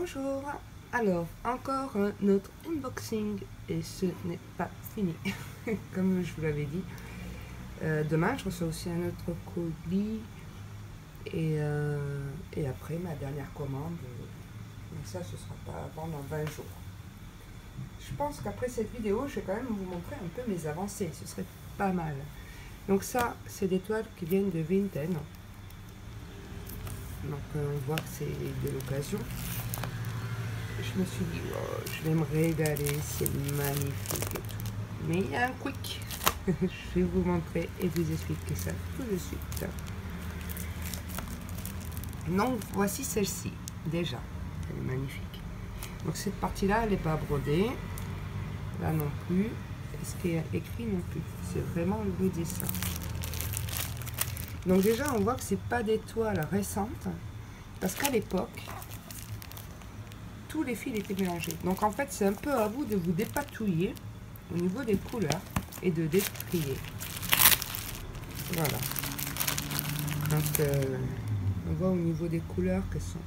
Bonjour, alors encore un autre unboxing et ce n'est pas fini comme je vous l'avais dit. Demain je reçois aussi un autre colis et après ma dernière commande, donc ça ce sera pas avant dans 20 jours. Je pense qu'après cette vidéo je vais quand même vous montrer un peu mes avancées, ce serait pas mal. Donc ça c'est des toiles qui viennent de Vinted, donc on voit que c'est de l'occasion. Je me suis dit, oh, je vais me régaler, c'est magnifique et tout. Mais il y a un quick. Je vais vous montrer et vous expliquer ça tout de suite. Donc voici celle-ci, déjà, elle est magnifique. Donc cette partie-là, elle n'est pas brodée, là non plus, et ce qui est écrit non plus. C'est vraiment le dessin. Donc déjà, on voit que c'est pas des toiles récentes, parce qu'à l'époque, tous les fils étaient mélangés. Donc en fait, c'est un peu à vous de vous dépatouiller au niveau des couleurs et de détrier. Voilà. Donc on voit au niveau des couleurs qu'elles sont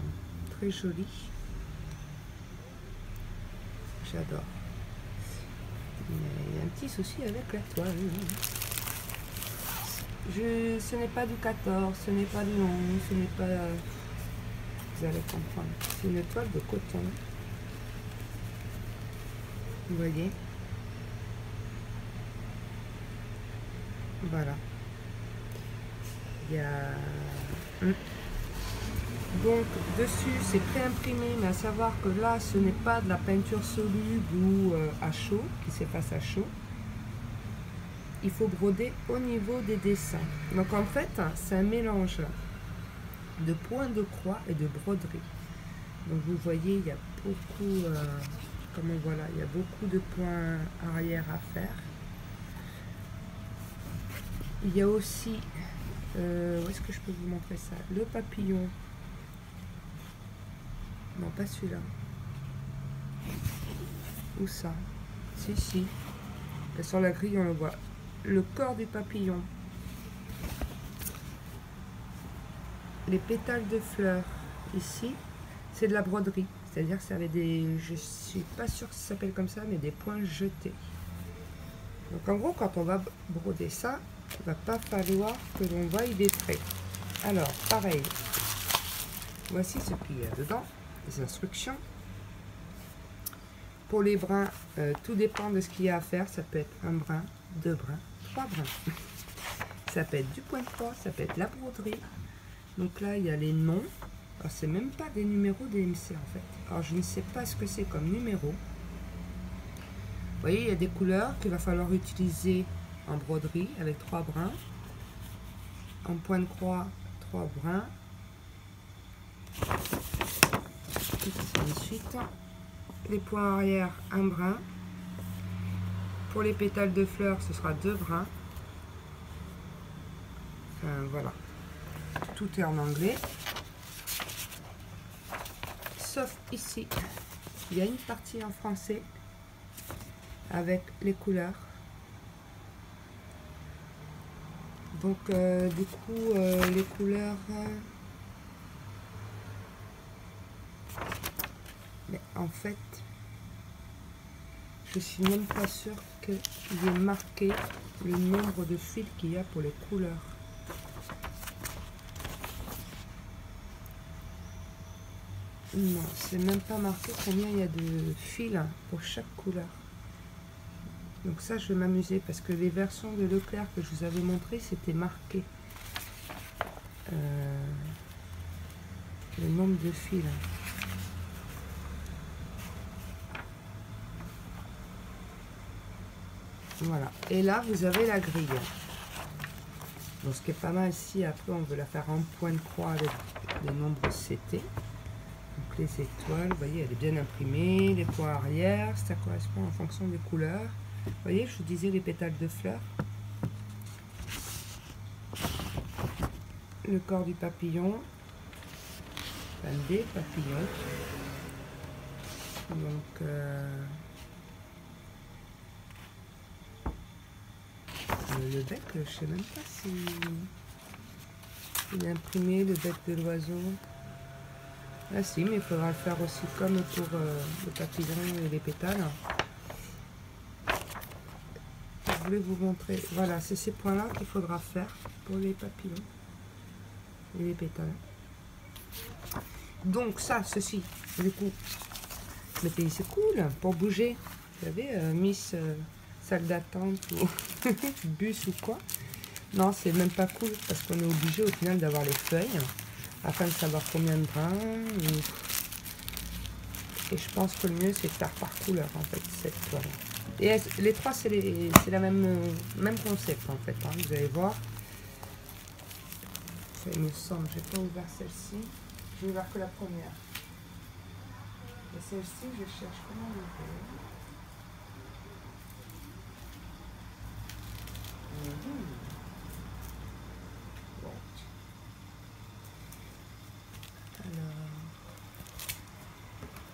très jolies. J'adore. Il y a un petit souci avec la toile. Ce n'est pas du 14, ce n'est pas du 11, ce n'est pas... Vous allez comprendre. C'est une toile de coton. Vous voyez? Voilà. Il y a... Donc, dessus, c'est pré-imprimé, mais à savoir que là, ce n'est pas de la peinture soluble ou à chaud, qui s'efface à chaud. Il faut broder au niveau des dessins. Donc, en fait, c'est un mélange de points de croix et de broderie. Donc vous voyez, il y a beaucoup, voilà, il y a beaucoup de points arrière à faire. Il y a aussi, où est-ce que je peux vous montrer ça? Le papillon. Non, pas celui-là. Où ça? Si. Et sur la grille, on le voit. Le corps du papillon. Les pétales de fleurs ici, c'est de la broderie, c'est-à-dire que ça avait des, je suis pas sûre que ça s'appelle comme ça, mais des points jetés. Donc en gros, quand on va broder ça, il va pas falloir que l'on voie des traits. Alors pareil, voici ce qu'il y a dedans, les instructions. Pour les brins, tout dépend de ce qu'il y a à faire. Ça peut être un brin, 2 brins, 3 brins. Ça peut être du point de croix, ça peut être la broderie. Donc là, il y a les noms. Alors, c'est même pas des numéros DMC en fait. Alors, je ne sais pas ce que c'est comme numéro. Vous voyez, il y a des couleurs qu'il va falloir utiliser en broderie avec 3 brins. En point de croix, 3 brins. Ensuite, les points arrière, 1 brin. Pour les pétales de fleurs, ce sera 2 brins. Voilà. Tout est en anglais, sauf ici, il y a une partie en français avec les couleurs. Donc du coup, les couleurs, mais en fait, je suis même pas sûre qu'il y ait marqué le nombre de fils qu'il y a pour les couleurs. Non, c'est même pas marqué combien il y a de fils pour chaque couleur. Donc ça, je vais m'amuser parce que les versions de Leclerc que je vous avais montré, c'était marqué le nombre de fils. Voilà. Et là, vous avez la grille. Donc ce qui est pas mal, si après on veut la faire en point de croix avec le nombre CT. Donc les étoiles, vous voyez, elle est bien imprimée, les points arrière, ça correspond en fonction des couleurs. Vous voyez, je vous disais les pétales de fleurs. Le corps du papillon, enfin des papillons. Donc le bec, je sais même pas si il est imprimé, le bec de l'oiseau. Là si, mais il faudra le faire aussi comme pour le papillon et les pétales. Je voulais vous montrer, voilà, c'est ces points-là qu'il faudra faire pour les papillons et les pétales. Donc ça, ceci, du coup, mettez, c'est cool pour bouger. Vous savez, Miss salle d'attente ou bus ou quoi. Non, c'est même pas cool parce qu'on est obligé au final d'avoir les feuilles afin de savoir combien de brins. Et je pense que le mieux c'est de faire par couleur en fait cette toile. Et les trois c'est la même concept en fait. Hein, vous allez voir. Ça il me semble, j'ai pas ouvert celle-ci. J'ai ouvert que la première. Et celle-ci je cherche comment l'ouvrir.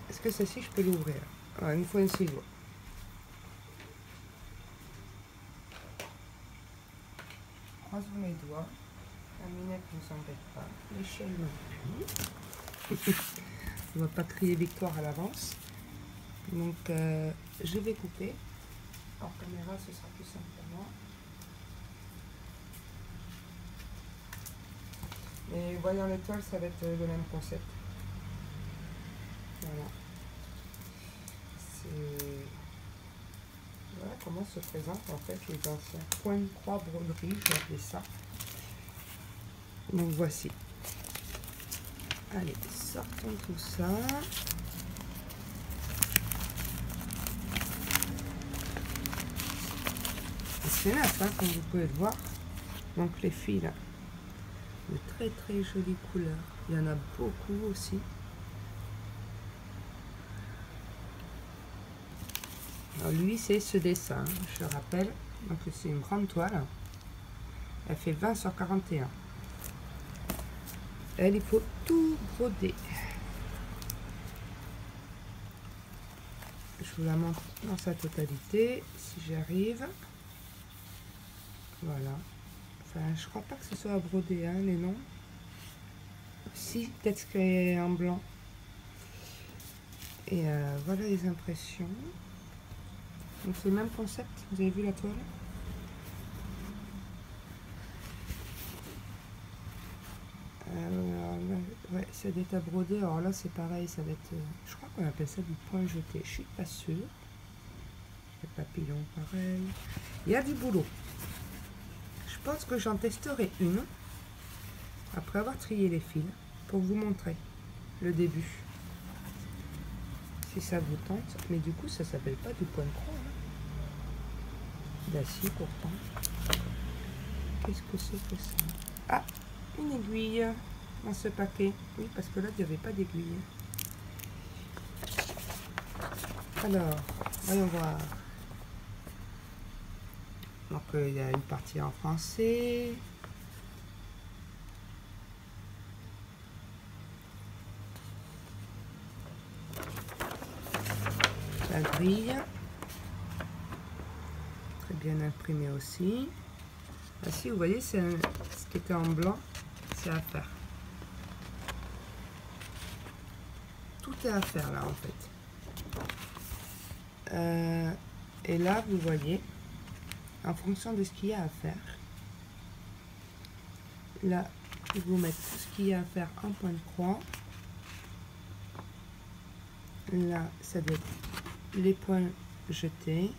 Est-ce que celle-ci, je peux l'ouvrir? Il me faut un ciseau. Croise-vous mes doigts. La minette ne s'embête pas. L'échelle non plus. On ne va pas crier victoire à l'avance. Donc, je vais couper. Hors caméra, ce sera plus simple pour moi. Mais voyant l'étoile, ça va être le même concept. Voilà. Voilà comment se présentent en fait les anciens points de croix broderie, je vais appeler ça. Donc voici. Allez, sortons tout ça. C'est neuf, hein, comme vous pouvez le voir. Donc les fils, là, de très très jolies couleurs. Il y en a beaucoup aussi. Alors lui, c'est ce dessin, je le rappelle. Donc c'est une grande toile. Elle fait 20 sur 41. Elle, il faut tout broder. Je vous la montre dans sa totalité, si j'arrive. Voilà. Enfin, je crois pas que ce soit à broder, hein, les noms. Si, peut-être qu'elle est en blanc. Et voilà les impressions. Donc c'est le même concept, vous avez vu la toile? Ouais, ça doit être à broder. Alors là c'est pareil, ça va être... je crois qu'on appelle ça du point jeté, je suis pas sûre. Les papillons pareil. Il y a du boulot. Je pense que j'en testerai une après avoir trié les fils pour vous montrer le début. Si ça vous tente, mais du coup ça s'appelle pas du point de croix. Hein. Bah si, pourtant. Qu'est-ce que c'est que ça? Ah, une aiguille dans ce paquet. Oui, parce que là il n'y avait pas d'aiguille. Alors, voyons voir. Donc il y a une partie en français. La grille. Très bien imprimé aussi. Là, si vous voyez, c'est ce qui était en blanc, c'est à faire. Tout est à faire là en fait. Et là, vous voyez, en fonction de ce qu'il y a à faire, là, je vais vous mettre tout ce qu'il y a à faire en point de croix. Là, ça doit être les points jetés.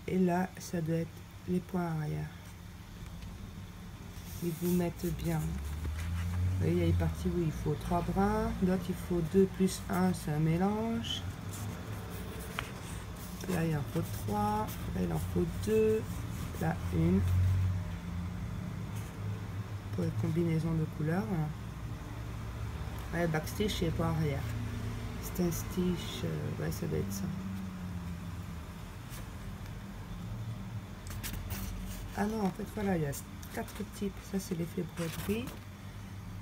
Et là, ça doit être les points arrière. Ils vous mettent bien. Vous voyez, il y a une partie où il faut 3 brins, d'autres il faut 2 plus 1, c'est un mélange. Là, il en faut 3, là, il en faut 2, là, 1. Pour les combinaisons de couleurs. Ouais, backstitch et points arrière. C'est un stitch, ouais, ça doit être ça. Ah non, en fait, voilà, il y a 4 types. Ça, c'est l'effet broderie.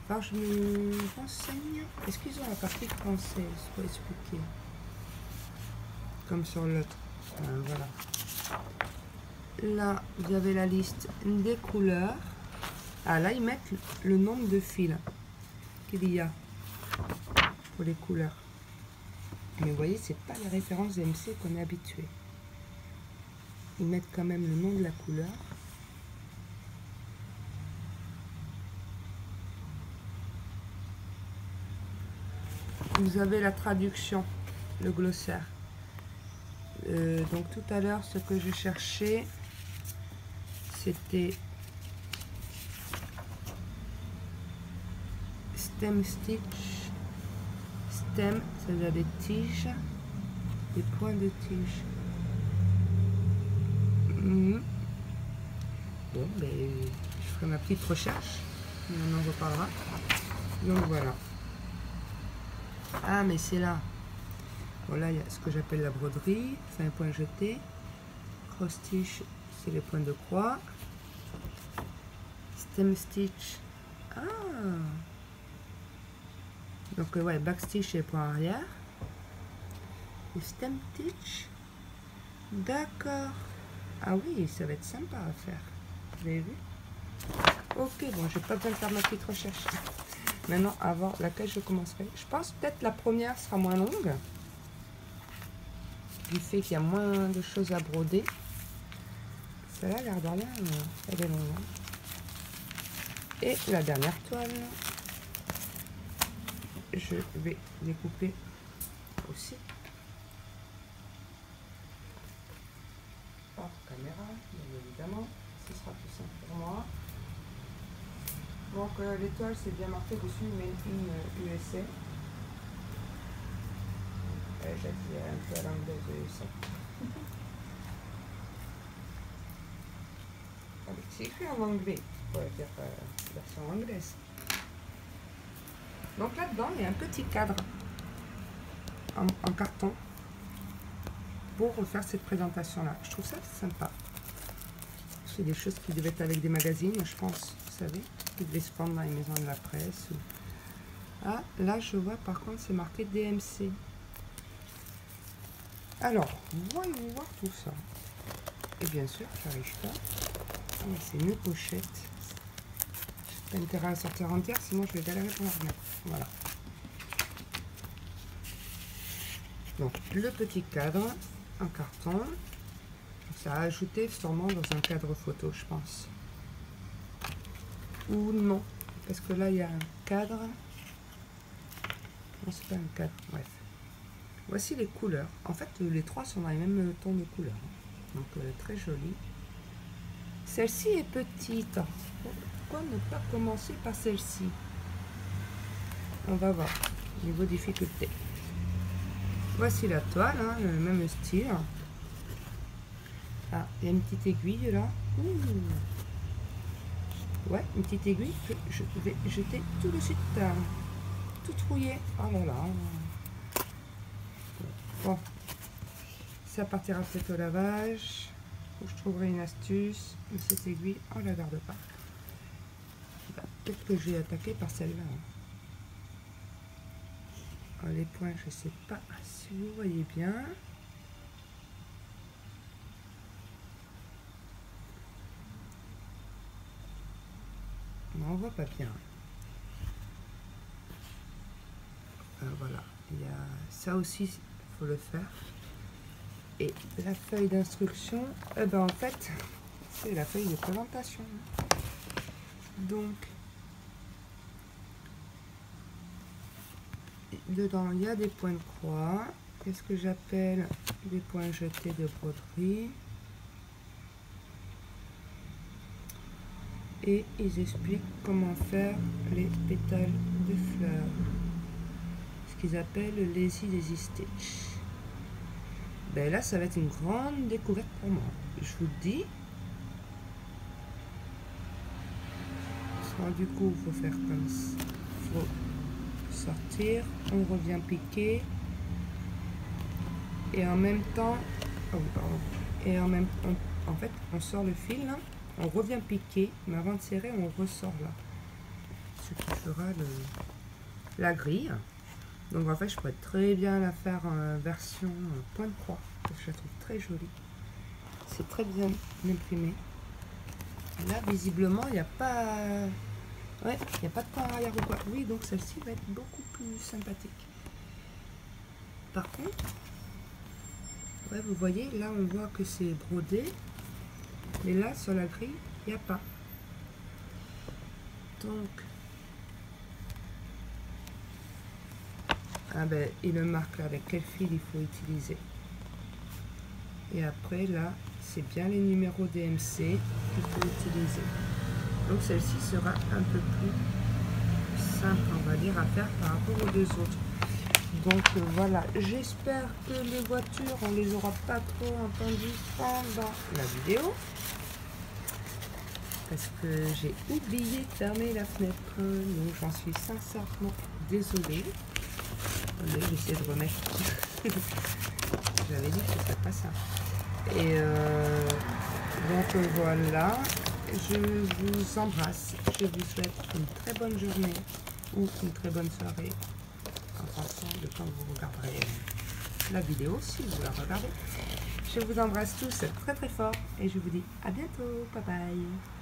Alors, je me renseigne. Est-ce qu'ils ont la partie française pour expliquer? Comme sur l'autre. Voilà. Là, vous avez la liste des couleurs. Ah là, ils mettent le nombre de fils qu'il y a pour les couleurs. Mais vous voyez, c'est pas les références DMC qu'on est habitué. Ils mettent quand même le nom de la couleur. Vous avez la traduction, le glossaire. Donc tout à l'heure, ce que je cherchais, c'était stem stitch. Stem, c'est-à-dire des tiges, des points de tige. Bon, ben, je ferai ma petite recherche, et on en reparlera. Donc voilà. Ah, mais c'est là. Voilà, il y a ce que j'appelle la broderie, c'est un point jeté. Cross stitch, c'est les points de croix. Stem stitch. Ah! Donc ouais, back stitch c'est les points arrière. Et stem stitch. D'accord. Ah oui, ça va être sympa à faire. Vous avez vu? Ok, bon, j'ai pas besoin de faire ma petite recherche. Maintenant, à voir laquelle je commencerai. Je pense peut-être la première sera moins longue. Du fait qu'il y a moins de choses à broder. Celle-là, l'air de rien, elle est longue. Et la dernière toile, je vais découper aussi. Hors caméra, bien évidemment. Ce sera plus simple pour moi. Donc l'étoile, c'est bien marqué dessus, Made in USA. J'ai dit un peu à l'anglaise USA. C'est écrit en anglais, on pourrait faire version anglaise. Donc là-dedans, il y a un petit cadre en carton pour refaire cette présentation-là. Je trouve ça sympa. C'est des choses qui devaient être avec des magazines, je pense, vous savez, qui devaient se prendre dans les maisons de la presse. Ou... Ah, là, je vois, par contre, c'est marqué DMC. Alors, voyons voir tout ça. Et bien sûr, j'arrive pas. Ah, c'est une pochette. J'ai pas intérêt à la sortir entière, sinon je vais galérer pour la remettre. Voilà. Donc, le petit cadre en carton. Ça a ajouté sûrement dans un cadre photo, je pense. Ou non, parce que là, il y a un cadre. Non, c'est pas un cadre, bref. Voici les couleurs. En fait, les trois sont dans les mêmes tons de couleurs. Donc, très joli. Celle-ci est petite. Pourquoi ne pas commencer par celle-ci? On va voir. Niveau difficulté. Voici la toile, hein, le même style. Ah, il y a une petite aiguille là. Ouh. Ouais, une petite aiguille que je vais jeter tout de suite. Tout trouillé. Oh là là. Bon. Ça partira peut-être au lavage. Ou je trouverai une astuce. Mais cette aiguille, on ne la garde pas. Bah, peut-être que je vais attaquer par celle-là. Oh, les points, je ne sais pas si vous voyez bien. Non, on voit pas bien. Voilà, il y a ça aussi, il faut le faire. Et la feuille d'instruction, eh ben en fait, c'est la feuille de présentation. Donc, dedans, il y a des points de croix. Qu'est-ce que j'appelle des points jetés de broderie. Et ils expliquent comment faire les pétales de fleurs. Ce qu'ils appellent le Lazy Daisy Stitch. Ben là, ça va être une grande découverte pour moi. Je vous le dis. Alors, du coup, il faut faire comme ça. Il faut sortir. On revient piquer. Et en même temps... Oh, pardon. Et en même temps, en fait, on sort le fil, là. On revient piquer, mais avant de serrer, on ressort là. Ce qui fera la grille. Donc en fait, je pourrais très bien la faire en version point de croix, parce que je la trouve très jolie. C'est très bien imprimé. Là, visiblement, il n'y a pas... Ouais, il n'y a pas de pan arrière ou quoi. Oui, donc celle-ci va être beaucoup plus sympathique. Par contre, ouais, vous voyez, là, on voit que c'est brodé. Mais là, sur la grille, il n'y a pas. Donc... Ah ben, il me marque là avec quel fil il faut utiliser. Et après, là, c'est bien les numéros DMC qu'il faut utiliser. Donc celle-ci sera un peu plus simple, on va dire, à faire par rapport aux deux autres. Donc voilà, j'espère que les voitures, on les aura pas trop entendues pendant la vidéo. Parce que j'ai oublié de fermer la fenêtre. Donc j'en suis sincèrement désolée. J'essaie de remettre. J'avais dit que ce serait pas ça. Et donc voilà. Je vous embrasse. Je vous souhaite une très bonne journée ou une très bonne soirée en fonction de quand vous regarderez la vidéo, si vous la regardez. Je vous embrasse tous très très fort et je vous dis à bientôt. Bye bye.